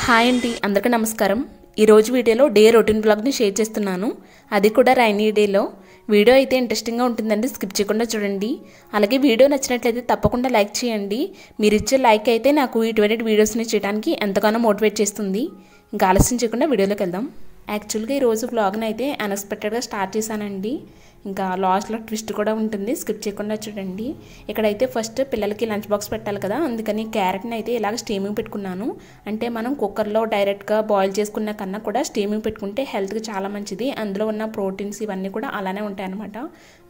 Hi అండి, అందరికీ నమస్కారం. ఈరోజు వీడియోలో డే రొటీన్ బ్లాగ్ని షేర్ చేస్తున్నాను. అది కూడా రైనీ డేలో. వీడియో అయితే ఇంట్రెస్టింగ్గా ఉంటుందండి, స్కిప్ చేయకుండా చూడండి. అలాగే వీడియో నచ్చినట్లయితే తప్పకుండా లైక్ చేయండి. మీరు ఇచ్చే లైక్ అయితే నాకు ఇటువంటి వీడియోస్ని చేయడానికి ఎంతగానో మోటివేట్ చేస్తుంది. ఇంకా ఆలస్యం చేయకుండా వీడియోలోకి వెళ్దాం. యాక్చువల్గా ఈరోజు వ్లాగ్ని అయితే అన్ఎక్స్పెక్టెడ్గా స్టార్ట్ చేశానండి. ఇంకా లాస్ట్లో ట్విస్ట్ కూడా ఉంటుంది, స్కిప్ చేయకుండా చూడండి. ఇక్కడైతే ఫస్ట్ పిల్లలకి లంచ్ బాక్స్ పెట్టాలి కదా, అందుకని క్యారెట్ని అయితే ఇలాగ స్టీమింగ్ పెట్టుకున్నాను. అంటే మనం కుక్కర్లో డైరెక్ట్గా బాయిల్ చేసుకున్న కన్నా కూడా స్టీమింగ్ పెట్టుకుంటే హెల్త్కి చాలా మంచిది. అందులో ఉన్న ప్రోటీన్స్ ఇవన్నీ కూడా అలానే ఉంటాయి అన్నమాట.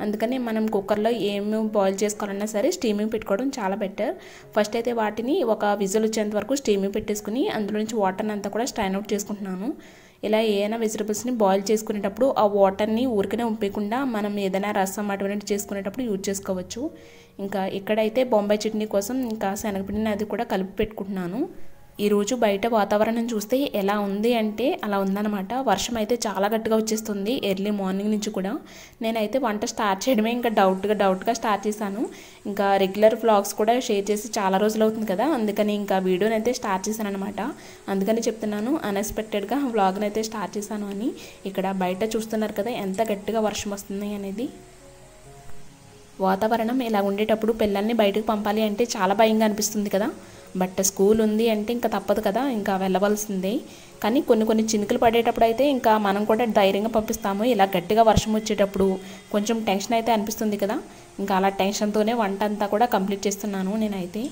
అందుకని మనం కుక్కర్లో ఏమి బాయిల్ చేసుకోవాలన్నా సరే స్టీమింగ్ పెట్టుకోవడం చాలా బెటర్. ఫస్ట్ అయితే వాటిని ఒక విజిల్ వచ్చేంత వరకు స్టీమింగ్ పెట్టేసుకుని అందులో నుంచి వాటర్ని అంతా కూడా స్ట్రైన్ అవుట్ చేసుకుంటున్నాను. ఇలా ఏదైనా వెజిటబుల్స్ని బాయిల్ చేసుకునేటప్పుడు ఆ వాటర్ని ఊరికనే ఉంపేయకుండా మనం ఏదైనా రసం అటువంటివి చేసుకునేటప్పుడు యూజ్ చేసుకోవచ్చు. ఇంకా ఇక్కడైతే బొంబాయి చట్నీ కోసం ఇంకా శనగపిండిని అది కూడా కలిపి పెట్టుకుంటున్నాను. ఈరోజు బయట వాతావరణం చూస్తే ఎలా ఉంది అంటే అలా ఉందన్నమాట. వర్షం అయితే చాలా గట్టిగా వచ్చేస్తుంది ఎర్లీ మార్నింగ్ నుంచి కూడా. నేనైతే వంట స్టార్ట్ చేయడమే ఇంకా డౌట్గా స్టార్ట్ చేశాను. ఇంకా రెగ్యులర్ వ్లాగ్స్ కూడా షేర్ చేసి చాలా రోజులు అవుతుంది కదా, అందుకని ఇంకా వీడియోని అయితే స్టార్ట్ చేశాను అనమాట. అందుకని చెప్తున్నాను, అన్ఎక్స్పెక్టెడ్గా వ్లాగ్ని అయితే స్టార్ట్ చేశాను అని. ఇక్కడ బయట చూస్తున్నారు కదా ఎంత గట్టిగా వర్షం వస్తుంది అనేది. వాతావరణం ఇలా ఉండేటప్పుడు పిల్లల్ని బయటకు పంపాలి అంటే చాలా భయంగా అనిపిస్తుంది కదా. బట్ స్కూల్ ఉంది అంటే ఇంకా తప్పదు కదా, ఇంకా వెళ్ళవలసిందే. కానీ కొన్ని చినుకులు పడేటప్పుడు అయితే ఇంకా మనం కూడా ధైర్యంగా పంపిస్తాము. ఇలా గట్టిగా వర్షం వచ్చేటప్పుడు కొంచెం టెన్షన్ అయితే అనిపిస్తుంది కదా. ఇంకా అలా టెన్షన్తోనే వంట అంతా కూడా కంప్లీట్ చేస్తున్నాను నేనైతే.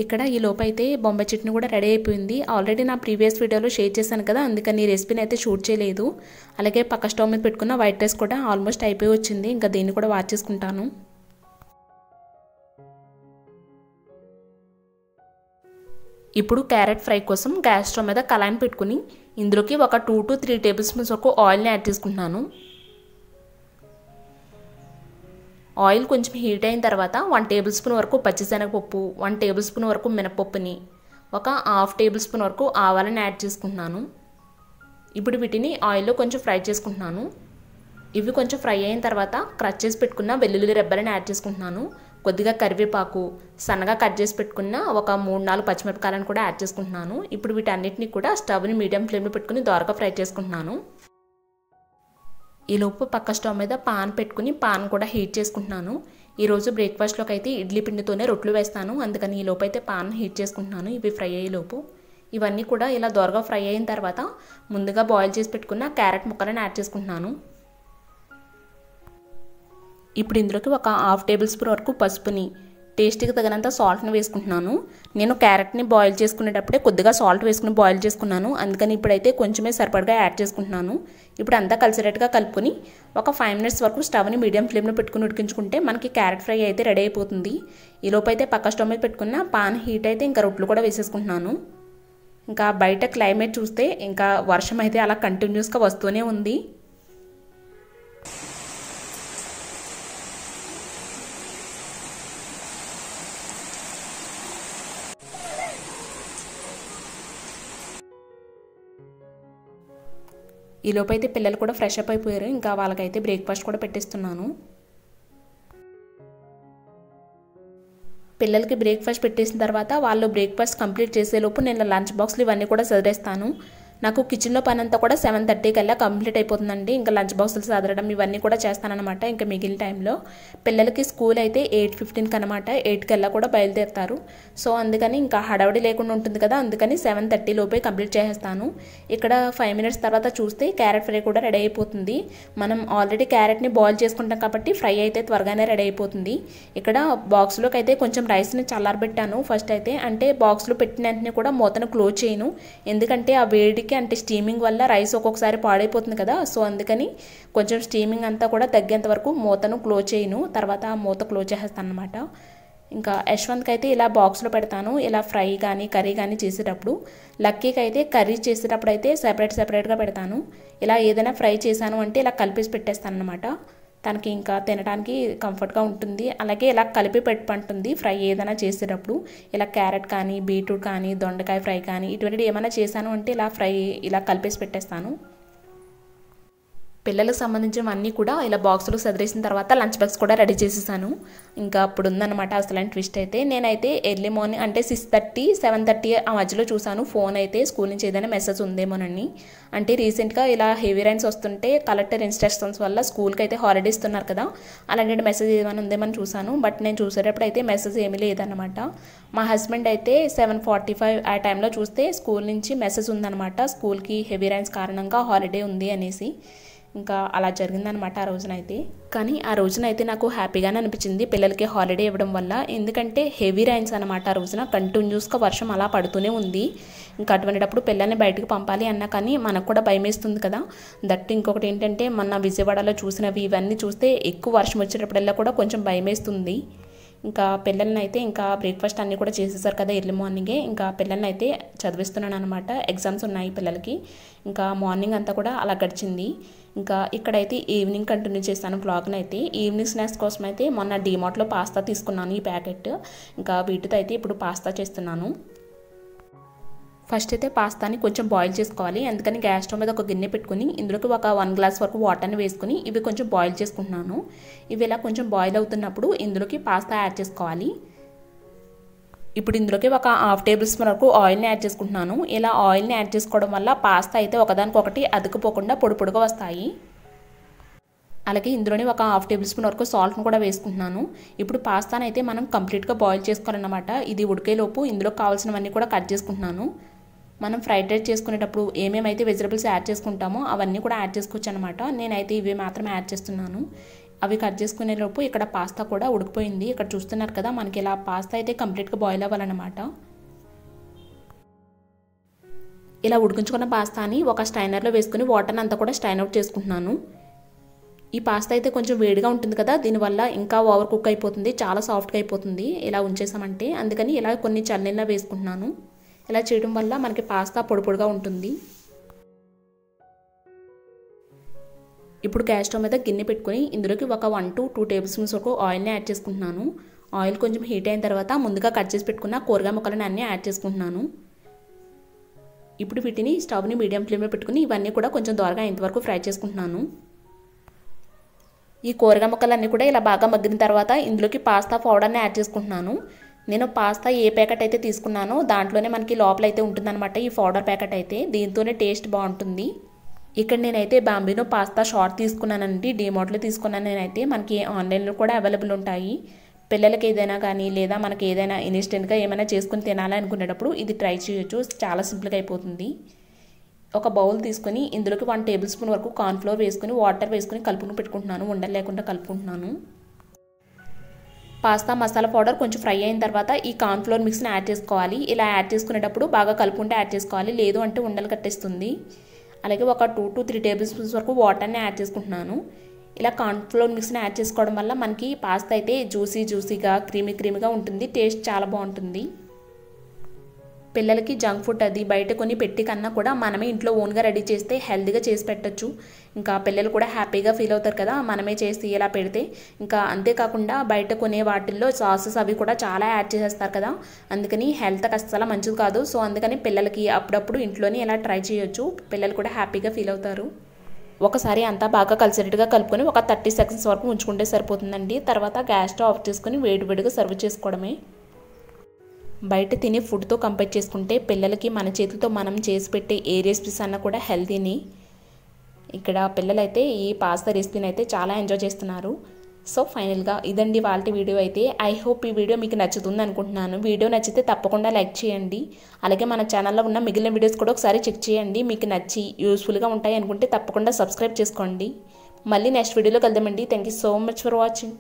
ఇక్కడ ఈ లోపు అయితే బొంబాయి చట్నీ కూడా రెడీ అయిపోయింది. ఆల్రెడీ నా ప్రీవియస్ వీడియోలో షేర్ చేశాను కదా, అందుకని ఈ రెసిపీని అయితే షూట్ చేయలేదు. అలాగే పక్క స్టవ్ మీద పెట్టుకున్న వైట్ రైస్ కూడా ఆల్మోస్ట్ అయిపోయి వచ్చింది. ఇంకా దీన్ని కూడా వాచ్ చేసుకుంటాను. ఇప్పుడు క్యారెట్ ఫ్రై కోసం గ్యాస్ స్టవ్ మీద కళాయిని పెట్టుకుని ఇందులోకి ఒక 2 to 3 టేబుల్ స్పూన్స్ వరకు ఆయిల్ని యాడ్ చేసుకుంటున్నాను. ఆయిల్ కొంచెం హీట్ అయిన తర్వాత 1 టేబుల్ స్పూన్ వరకు పచ్చిశనగపప్పు, 1 టేబుల్ స్పూన్ వరకు మినపప్పుని, ఒక హాఫ్ టేబుల్ స్పూన్ వరకు ఆవాలని యాడ్ చేసుకుంటున్నాను. ఇప్పుడు వీటిని ఆయిల్లో కొంచెం ఫ్రై చేసుకుంటున్నాను. ఇవి కొంచెం ఫ్రై అయిన తర్వాత క్రష్ చేసి పెట్టుకున్న వెల్లుల్లి రెబ్బలని యాడ్ చేసుకుంటున్నాను. కొద్దిగా కరివేపాకు, సన్నగా కట్ చేసి పెట్టుకున్న ఒక 3-4 పచ్చిమిరపకాయలను కూడా యాడ్ చేసుకుంటున్నాను. ఇప్పుడు వీటన్నిటిని కూడా స్టవ్ని మీడియం ఫ్లేమ్లో పెట్టుకుని దోరగా ఫ్రై చేసుకుంటున్నాను. ఈలోపు పక్క స్టవ్ మీద పాన్ పెట్టుకుని పాన్ కూడా హీట్ చేసుకుంటున్నాను. ఈరోజు బ్రేక్ఫాస్ట్లోకి అయితే ఇడ్లీ పిండితోనే రొట్టెలు వేస్తాను, అందుకని ఈలోపు అయితే పాన్ హీట్ చేసుకుంటున్నాను. ఇవి ఫ్రై అయ్యేలోపు ఇవన్నీ కూడా ఇలా దోరగా ఫ్రై అయిన తర్వాత ముందుగా బాయిల్ చేసి పెట్టుకున్న క్యారెట్ ముక్కలను యాడ్ చేసుకుంటున్నాను. ఇప్పుడు ఇందులోకి ఒక హాఫ్ టేబుల్ స్పూన్ వరకు పసుపుని, టేస్ట్కి తగినంత సాల్ట్ని వేసుకుంటున్నాను. నేను క్యారెట్ని బాయిల్ చేసుకునేటప్పుడే కొద్దిగా సాల్ట్ వేసుకుని బాయిల్ చేసుకున్నాను, అందుకని ఇప్పుడైతే కొంచెమే సరిపడగా యాడ్ చేసుకుంటున్నాను. ఇప్పుడు అంతా కలిసేటట్టుగా కలుపుకొని ఒక 5 minutes వరకు స్టవ్ని మీడియం ఫ్లేమ్లో పెట్టుకుని ఉడికించుకుంటే మనకి క్యారెట్ ఫ్రై అయితే రెడీ అయిపోతుంది. ఈలోపు అయితే పక్క స్టవ్ మీద పెట్టుకున్న పాన్ హీట్ అయితే ఇంకా రొట్టెలు కూడా వేసేసుకుంటున్నాను. ఇంకా బయట క్లైమేట్ చూస్తే ఇంకా వర్షం అయితే అలా కంటిన్యూస్గా వస్తూనే ఉంది. ఈలోపు అయితే పిల్లలు కూడా ఫ్రెష్ అప్ అయిపోయారు. ఇంకా వాళ్ళకైతే బ్రేక్ఫాస్ట్ కూడా పెట్టేస్తున్నాను. పిల్లలకి బ్రేక్ఫాస్ట్ పెట్టేసిన తర్వాత వాళ్ళు బ్రేక్ఫాస్ట్ కంప్లీట్ చేసేలోపు నేను లంచ్ బాక్స్లు ఇవన్నీ కూడా సదిరేస్తాను. నాకు కిచెన్లో పని అంతా కూడా 7:30 కల్లా కంప్లీట్ అయిపోతుందండి. ఇంకా లంచ్ బాక్సులు సదరడం ఇవన్నీ కూడా చేస్తానన్నమాట. ఇంకా మిగిలిన టైంలో పిల్లలకి స్కూల్ అయితే 8:15 అనమాట, 8 కల్లా కూడా బయలుదేరుతారు. సో అందుకని ఇంకా హడావిడి లేకుండా ఉంటుంది కదా, అందుకని 7:30 లోపే కంప్లీట్ చేసేస్తాను. ఇక్కడ 5 minutes తర్వాత చూస్తే క్యారెట్ ఫ్రై కూడా రెడీ అయిపోతుంది. మనం ఆల్రెడీ క్యారెట్ని బాయిల్ చేసుకుంటాం కాబట్టి ఫ్రై అయితే త్వరగానే రెడీ అయిపోతుంది. ఇక్కడ బాక్స్లోకి అయితే కొంచెం రైస్ని చల్లారబెట్టాను ఫస్ట్ అయితే. అంటే బాక్స్లో పెట్టిన వెంటనే కూడా మూతను క్లోజ్ చేయను, ఎందుకంటే ఆ వేడి అంటే స్టీమింగ్ వల్ల రైస్ ఒక్కొక్కసారి పాడైపోతుంది కదా, సో అందుకని కొంచెం స్టీమింగ్ అంతా కూడా తగ్గేంత వరకు మూతను క్లోజ్ చేయను, తర్వాత మూత క్లోజ్ చేసేస్తాను అనమాట. ఇంకా యశ్వంత్కి అయితే ఇలా బాక్స్లో పెడతాను, ఇలా ఫ్రై కానీ కర్రీ కానీ చేసేటప్పుడు. లక్కీకి అయితే కర్రీ చేసేటప్పుడు అయితే సెపరేట్గా పెడతాను. ఇలా ఏదైనా ఫ్రై చేశాను అంటే ఇలా కలిపేసి పెట్టేస్తాను అనమాట. తనకి ఇంకా తినడానికి కంఫర్ట్గా ఉంటుంది. అలాగే ఇలా కలిపి పెట్టమంటుంది ఫ్రై ఏదైనా చేసేటప్పుడు. ఇలా క్యారెట్ కానీ బీట్రూట్ కానీ దొండకాయ ఫ్రై కానీ ఇటువంటివి ఏమైనా చేశాను అంటే ఇలా ఫ్రై ఇలా కలిపేసి పెట్టేస్తాను. పిల్లలకు సంబంధించినవన్నీ కూడా ఇలా బాక్స్లో సదిరేసిన తర్వాత లంచ్ బాక్స్ కూడా రెడీ చేసేసాను. ఇంకా అప్పుడు ఉందన్నమాట అసలు ట్విస్ట్ అయితే. నేనైతే ఎర్లీ మార్నింగ్ అంటే 6:30, 7:30 ఆ మధ్యలో చూసాను ఫోన్ అయితే స్కూల్ నుంచి ఏదైనా మెసేజ్ ఉందేమోనని. అంటే రీసెంట్గా ఇలా హెవీ రైన్స్ వస్తుంటే కలెక్టర్ ఇన్స్ట్రక్షన్స్ వల్ల స్కూల్కి అయితే హాలిడే ఇస్తున్నారు కదా, అలాంటి మెసేజ్ ఏమైనా ఉందేమని చూసాను. బట్ నేను చూసేటప్పుడు అయితే మెసేజ్ ఏమీ లేదన్నమాట. మా హస్బెండ్ అయితే 7:45 ఆ టైంలో చూస్తే స్కూల్ నుంచి మెసేజ్ ఉందన్నమాట, స్కూల్కి హెవీ రైన్స్ కారణంగా హాలిడే ఉంది అనేసి. ఇంకా అలా జరిగిందనమాట ఆ రోజునైతే. కానీ ఆ రోజునైతే నాకు హ్యాపీగానే అనిపించింది పిల్లలకి హాలిడే ఇవ్వడం వల్ల. ఎందుకంటే హెవీ రైన్స్ అనమాట ఆ రోజున, కంటిన్యూస్గా వర్షం అలా పడుతూనే ఉంది. ఇంకా అటువంటిటప్పుడు పిల్లల్ని బయటకు పంపాలి అన్నా కానీ మనకు కూడా భయం వేస్తుంది కదా. దట్టు ఇంకొకటి ఏంటంటే మొన్న విజయవాడలో చూసినవి ఇవన్నీ చూస్తే ఎక్కువ వర్షం వచ్చేటప్పుడల్లా కూడా కొంచెం భయం వేస్తుంది. ఇంకా పిల్లల్ని అయితే ఇంకా బ్రేక్ఫాస్ట్ అన్నీ కూడా చేసేసారు కదా ఎర్లీ మార్నింగే. ఇంకా పిల్లల్ని అయితే చదివిస్తున్నాను అనమాట, ఎగ్జామ్స్ ఉన్నాయి పిల్లలకి. ఇంకా మార్నింగ్ అంతా కూడా అలా గడిచింది. ఇంకా ఇక్కడైతే ఈవినింగ్ కంటిన్యూ చేస్తాను వ్లాగ్ని అయితే. ఈవినింగ్ స్నాక్స్ కోసం అయితే మొన్న డీమార్ట్లో పాస్తా తీసుకున్నాను ఈ ప్యాకెట్. ఇంకా వీటితో అయితే ఇప్పుడు పాస్తా చేస్తున్నాను. ఫస్ట్ అయితే పాస్తాని కొంచెం బాయిల్ చేసుకోవాలి. అందుకని గ్యాస్ స్టవ్ మీద ఒక గిన్నె పెట్టుకుని ఇందులోకి ఒక 1 గ్లాస్ వరకు వాటర్ని వేసుకుని ఇవి కొంచెం బాయిల్ చేసుకుంటున్నాను. ఇవి ఇలా కొంచెం బాయిల్ అవుతున్నప్పుడు ఇందులోకి పాస్తా యాడ్ చేసుకోవాలి. ఇప్పుడు ఇందులోకి ఒక 1/2 టేబుల్ స్పూన్ వరకు ఆయిల్ని యాడ్ చేసుకుంటున్నాను. ఇలా ఆయిల్ని యాడ్ చేసుకోవడం వల్ల పాస్తా అయితే ఒకదానికొకటి అతుక్కుపోకుండా పొడి పొడిగా వస్తాయి. అలాగే ఇందులోనే ఒక 1/2 టేబుల్ స్పూన్ వరకు సాల్ట్ని కూడా వేసుకుంటున్నాను. ఇప్పుడు పాస్తాను అయితే మనం కంప్లీట్గా బాయిల్ చేసుకోవాలన్నమాట. ఇది ఉడికేలోపు ఇందులో కావాల్సినవన్నీ కూడా కట్ చేసుకుంటున్నాను. మనం ఫ్రైడ్ రైస్ చేసుకునేటప్పుడు ఏమేమైతే వెజిటబుల్స్ యాడ్ చేసుకుంటామో అవన్నీ కూడా యాడ్ చేసుకోవచ్చు అనమాట. నేనైతే ఇవి మాత్రమే యాడ్ చేస్తున్నాను. అవి కట్ చేసుకునేలోపు ఇక్కడ పాస్తా కూడా ఉడికిపోయింది. ఇక్కడ చూస్తున్నారు కదా, మనకి ఇలా పాస్తా అయితే కంప్లీట్గా బాయిల్ అవ్వాలన్నమాట. ఇలా ఉడికించుకున్న పాస్తాని ఒక స్ట్రైనర్లో వేసుకుని వాటర్ని అంతా కూడా స్ట్రైన్ అవుట్ చేసుకుంటున్నాను. ఈ పాస్తా అయితే కొంచెం వేడిగా ఉంటుంది కదా, దీనివల్ల ఇంకా ఓవర్ కుక్ అయిపోతుంది, చాలా సాఫ్ట్గా అయిపోతుంది ఇలా ఉంచేసామంటే. అందుకని ఇలా కొన్ని చల్లనీళ్ళ వేసుకుంటున్నాను. ఇలా చేయడం వల్ల మనకి పాస్తా పొడి పొడిగా ఉంటుంది. ఇప్పుడు గ్యాస్ స్టవ్ మీద గిన్నె పెట్టుకుని ఇందులోకి ఒక 1 to 2 టేబుల్ స్పూన్స్ వరకు ఆయిల్ని యాడ్ చేసుకుంటున్నాను. ఆయిల్ కొంచెం హీట్ అయిన తర్వాత ముందుగా కట్ చేసి పెట్టుకున్న కూరగాయ ముక్కలని అన్నీ యాడ్ చేసుకుంటున్నాను. ఇప్పుడు వీటిని స్టవ్ని మీడియం ఫ్లేమ్లో పెట్టుకుని ఇవన్నీ కూడా కొంచెం దోరగా ఇంతవరకు ఫ్రై చేసుకుంటున్నాను. ఈ కూరగాయ ముక్కలన్నీ కూడా ఇలా బాగా మగ్గిన తర్వాత ఇందులోకి పాస్తా పౌడర్ని యాడ్ చేసుకుంటున్నాను. నేను పాస్తా ఏ ప్యాకెట్ అయితే తీసుకున్నానో దాంట్లోనే మనకి లోపల అయితే ఉంటుందన్నమాట ఈ పౌడర్ ప్యాకెట్ అయితే. దీంతోనే టేస్ట్ బాగుంటుంది. ఇక్కడ నేనైతే బాంబినో పాస్తా షార్ట్ తీసుకున్నానండి, డీమార్ట్లో తీసుకున్నాను నేనైతే. మనకి ఆన్లైన్లో కూడా అవైలబుల్ ఉంటాయి. పిల్లలకి ఏదైనా కానీ లేదా మనకి ఏదైనా ఇన్స్టెంట్గా ఏమైనా చేసుకుని తినాలి అనుకునేటప్పుడు ఇది ట్రై చేయొచ్చు, చాలా సింపుల్గా అయిపోతుంది. ఒక బౌల్ తీసుకుని ఇందులోకి 1 టేబుల్ స్పూన్ వరకు కార్న్ఫ్లోర్ వేసుకుని వాటర్ వేసుకుని కలుపుకుని పెట్టుకుంటున్నాను, ఉండలు లేకుండా కలుపుకుంటున్నాను. పాస్తా మసాలా పౌడర్ కొంచెం ఫ్రై అయిన తర్వాత ఈ కార్న్ఫ్లోర్ మిక్స్ని యాడ్ చేసుకోవాలి. ఇలా యాడ్ చేసుకునేటప్పుడు బాగా కలుపుకుంటే యాడ్ చేసుకోవాలి, లేదు అంటే ఉండలు కట్టేస్తుంది. అలాగే ఒక 2 to 3 టేబుల్ స్పూన్స్ వరకు వాటర్ని యాడ్ చేసుకుంటున్నాను. ఇలా కార్న్ఫ్లోర్ మిక్స్ని యాడ్ చేసుకోవడం వల్ల మనకి పాస్తా అయితే జ్యూసీగా క్రీమీగా ఉంటుంది, టేస్ట్ చాలా బాగుంటుంది. పిల్లలకి జంక్ ఫుడ్ అది బయట కొని పెట్టి కన్నా కూడా మనమే ఇంట్లో ఓన్గా రెడీ చేస్తే హెల్తీగా చేసి పెట్టచ్చు. ఇంకా పిల్లలు కూడా హ్యాపీగా ఫీల్ అవుతారు కదా మనమే చేసి ఇలా పెడితే. ఇంకా అంతేకాకుండా బయట కొనే వాటిల్లో సాసెస్ అవి కూడా చాలా యాడ్ చేసేస్తారు కదా, అందుకని హెల్త్కి అస్సలు మంచిది కాదు. సో అందుకని పిల్లలకి అప్పుడప్పుడు ఇంట్లోనే ఇలా ట్రై చేయొచ్చు, పిల్లలు కూడా హ్యాపీగా ఫీల్ అవుతారు. ఒకసారి అంతా బాగా కలిసేటట్టుగా కలుపుకొని ఒక 30 సెకండ్స్ వరకు ఉంచుకుంటే సరిపోతుందండి. తర్వాత గ్యాస్ స్టవ్ ఆఫ్ చేసుకుని వేడివేడిగా సర్వ్ చేసుకోవడమే. బయట తినే ఫుడ్తో కంపేర్ చేసుకుంటే పిల్లలకి మన చేతులతో మనం చేసి పెట్టే ఏ రెసిపీస్ అన్నా కూడా హెల్తీని. ఇక్కడ పిల్లలైతే ఈ పాస్తా రెసిపీని అయితే చాలా ఎంజాయ్ చేస్తున్నారు. సో ఫైనల్గా ఇదండి వాళ్ళ వీడియో అయితే. ఐ హోప్ ఈ వీడియో మీకు నచ్చుతుంది అనుకుంటున్నాను. వీడియో నచ్చితే తప్పకుండా లైక్ చేయండి. అలాగే మన ఛానల్లో ఉన్న మిగిలిన వీడియోస్ కూడా ఒకసారి చెక్ చేయండి. మీకు నచ్చి యూస్ఫుల్గా ఉంటాయి అనుకుంటే తప్పకుండా సబ్స్క్రైబ్ చేసుకోండి. మళ్ళీ నెక్స్ట్ వీడియోలో కలుద్దామండి. Thank you so much for watching.